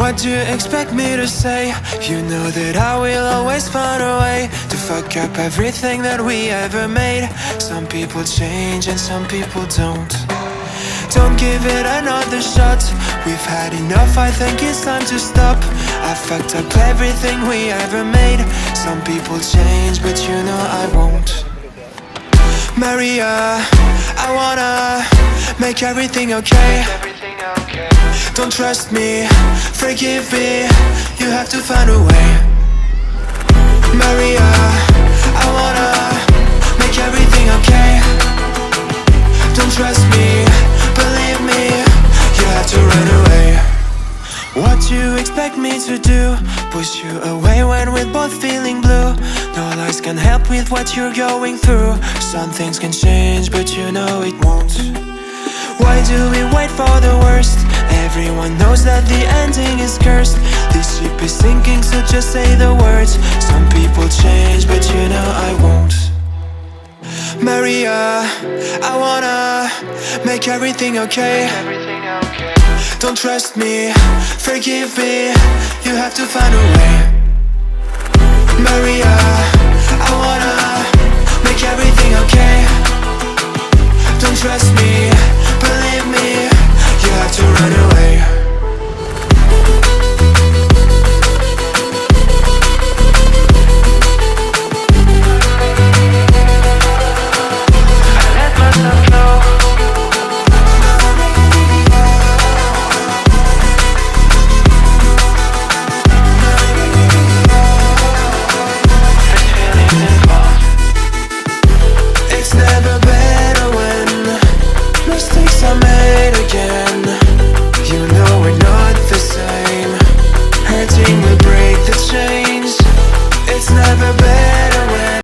What do you expect me to say? You know that I will always find a way to fuck up everything that we ever made. Some people change and some people don't. Don't give it another shot. We've had enough, I think it's time to stop. I fucked up everything we ever made. Some people change, but you know I won't. Maria, I wanna make everything okay. Don't trust me, forgive me, you have to find a way. Maria, I wanna make everything okay. Don't trust me, believe me, you have to run away. What do you expect me to do? Push you away when we're both feeling blue. No lies can help with what you're going through. Some things can change, but you know it won't. Why do we wait for the worst? Everyone knows that the ending is cursed. This ship is sinking, so just say the words. Some people change, but you know I won't. Maria, I wanna make everything okay. Don't trust me, forgive me, you have to find a way. Maria,